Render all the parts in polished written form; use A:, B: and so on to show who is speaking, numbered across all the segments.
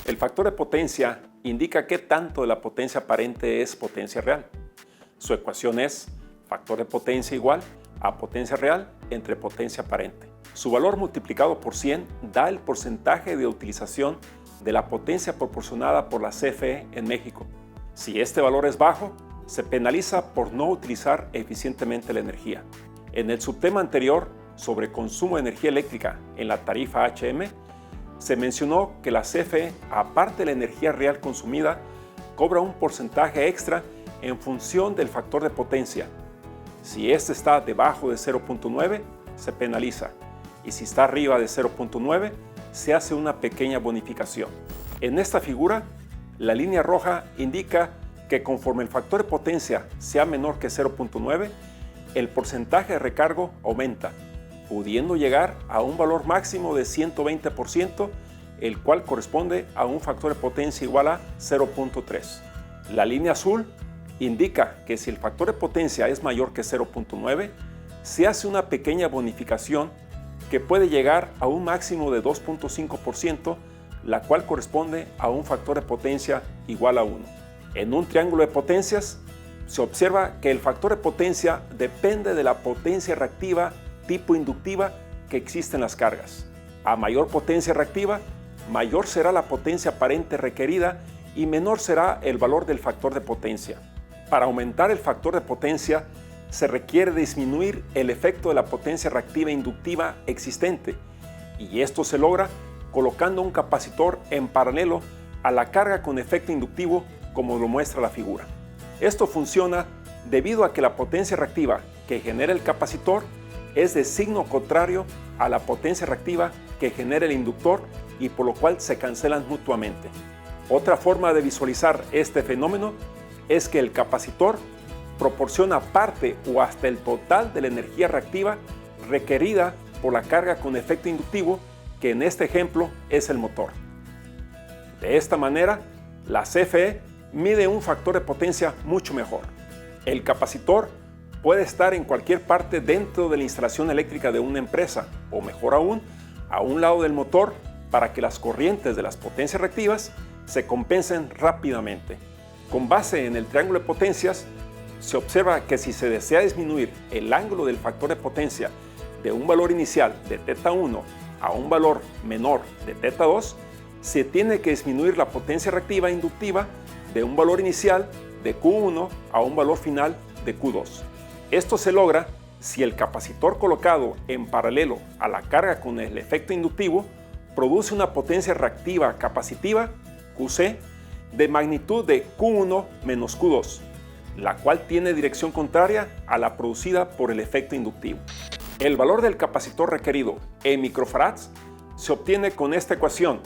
A: El factor de potencia indica qué tanto de la potencia aparente es potencia real. Su ecuación es factor de potencia igual a potencia real entre potencia aparente. Su valor multiplicado por 100 da el porcentaje de utilización de la potencia proporcionada por la CFE en México. Si este valor es bajo, se penaliza por no utilizar eficientemente la energía. En el subtema anterior sobre consumo de energía eléctrica en la tarifa HM, se mencionó que la CFE, aparte de la energía real consumida, cobra un porcentaje extra en función del factor de potencia. Si este está debajo de 0.9, se penaliza, y si está arriba de 0.9, se hace una pequeña bonificación. En esta figura, la línea roja indica que conforme el factor de potencia sea menor que 0.9, el porcentaje de recargo aumenta, pudiendo llegar a un valor máximo de 120%, el cual corresponde a un factor de potencia igual a 0.3. La línea azul indica que si el factor de potencia es mayor que 0.9, se hace una pequeña bonificación que puede llegar a un máximo de 2.5%, la cual corresponde a un factor de potencia igual a 1. En un triángulo de potencias, se observa que el factor de potencia depende de la potencia reactiva tipo inductiva que existe en las cargas. A mayor potencia reactiva, mayor será la potencia aparente requerida y menor será el valor del factor de potencia. Para aumentar el factor de potencia, se requiere disminuir el efecto de la potencia reactiva inductiva existente, y esto se logra colocando un capacitor en paralelo a la carga con efecto inductivo, como lo muestra la figura. Esto funciona debido a que la potencia reactiva que genera el capacitor es de signo contrario a la potencia reactiva que genera el inductor, y por lo cual se cancelan mutuamente. Otra forma de visualizar este fenómeno es que el capacitor proporciona parte o hasta el total de la energía reactiva requerida por la carga con efecto inductivo, que en este ejemplo es el motor. De esta manera, la CFE mide un factor de potencia mucho mejor. El capacitor puede estar en cualquier parte dentro de la instalación eléctrica de una empresa, o mejor aún, a un lado del motor, para que las corrientes de las potencias reactivas se compensen rápidamente. Con base en el triángulo de potencias, se observa que si se desea disminuir el ángulo del factor de potencia de un valor inicial de θ1 a un valor menor de θ2, se tiene que disminuir la potencia reactiva inductiva de un valor inicial de Q1 a un valor final de Q2. Esto se logra si el capacitor colocado en paralelo a la carga con el efecto inductivo produce una potencia reactiva capacitiva, QC, de magnitud de Q1 menos Q2, la cual tiene dirección contraria a la producida por el efecto inductivo. El valor del capacitor requerido en microfarads se obtiene con esta ecuación,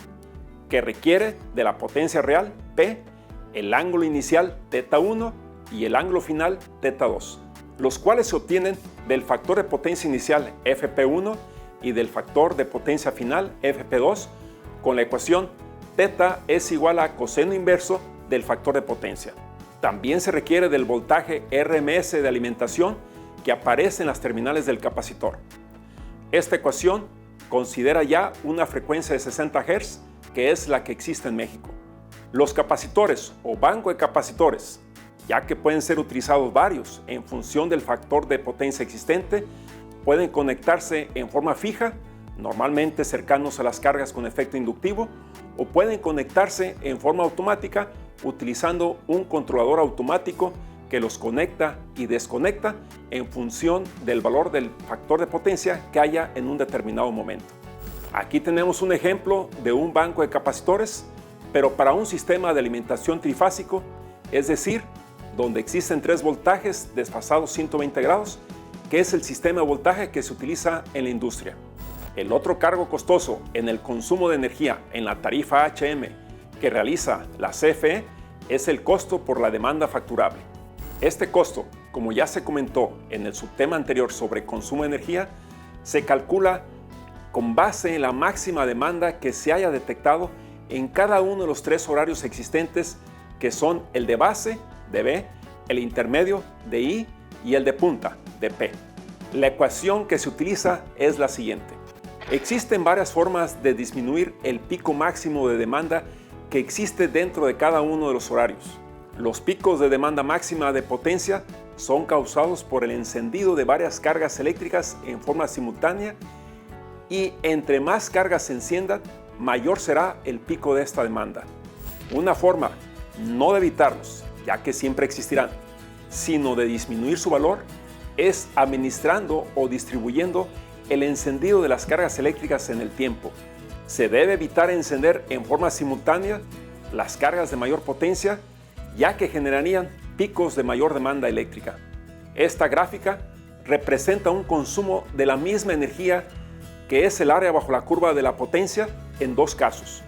A: que requiere de la potencia real, P, el ángulo inicial θ1 y el ángulo final θ2, los cuales se obtienen del factor de potencia inicial Fp1 y del factor de potencia final Fp2 con la ecuación θ es igual a coseno inverso del factor de potencia. También se requiere del voltaje RMS de alimentación que aparece en las terminales del capacitor. Esta ecuación considera ya una frecuencia de 60 Hz, que es la que existe en México. Los capacitores o banco de capacitores, ya que pueden ser utilizados varios en función del factor de potencia existente, pueden conectarse en forma fija, normalmente cercanos a las cargas con efecto inductivo, o pueden conectarse en forma automática utilizando un controlador automático que los conecta y desconecta en función del valor del factor de potencia que haya en un determinado momento. Aquí tenemos un ejemplo de un banco de capacitores, pero para un sistema de alimentación trifásico, es decir, donde existen 3 voltajes desfasados 120 grados, que es el sistema de voltaje que se utiliza en la industria. El otro cargo costoso en el consumo de energía en la tarifa HM que realiza la CFE es el costo por la demanda facturable. Este costo, como ya se comentó en el subtema anterior sobre consumo de energía, se calcula con base en la máxima demanda que se haya detectado en cada uno de los 3 horarios existentes, que son el de base, de B, el intermedio, de I, y el de punta, de P. La ecuación que se utiliza es la siguiente. Existen varias formas de disminuir el pico máximo de demanda que existe dentro de cada uno de los horarios. Los picos de demanda máxima de potencia son causados por el encendido de varias cargas eléctricas en forma simultánea y entre más cargas se enciendan, mayor será el pico de esta demanda. Una forma no de evitarlos, ya que siempre existirán, sino de disminuir su valor, es administrando o distribuyendo el encendido de las cargas eléctricas en el tiempo. Se debe evitar encender en forma simultánea las cargas de mayor potencia, ya que generarían picos de mayor demanda eléctrica. Esta gráfica representa un consumo de la misma energía que es el área bajo la curva de la potencia en dos casos.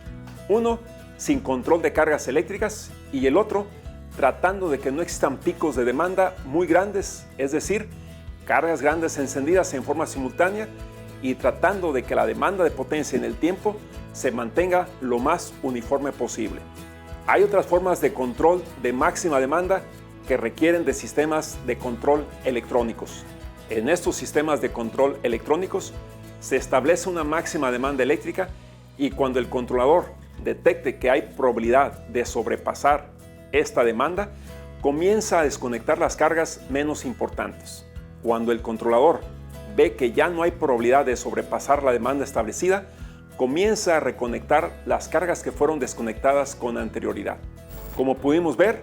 A: Uno, sin control de cargas eléctricas, y el otro, tratando de que no existan picos de demanda muy grandes, es decir, cargas grandes encendidas en forma simultánea y tratando de que la demanda de potencia en el tiempo se mantenga lo más uniforme posible. Hay otras formas de control de máxima demanda que requieren de sistemas de control electrónicos. En estos sistemas de control electrónicos se establece una máxima demanda eléctrica y cuando el controlador detecte que hay probabilidad de sobrepasar esta demanda, comienza a desconectar las cargas menos importantes. Cuando el controlador ve que ya no hay probabilidad de sobrepasar la demanda establecida, comienza a reconectar las cargas que fueron desconectadas con anterioridad. Como pudimos ver,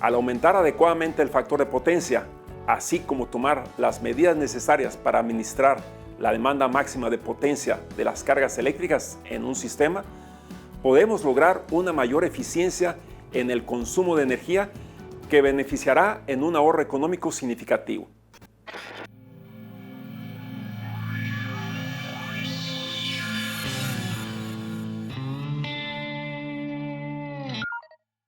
A: al aumentar adecuadamente el factor de potencia, así como tomar las medidas necesarias para administrar la demanda máxima de potencia de las cargas eléctricas en un sistema, podemos lograr una mayor eficiencia en el consumo de energía que beneficiará en un ahorro económico significativo.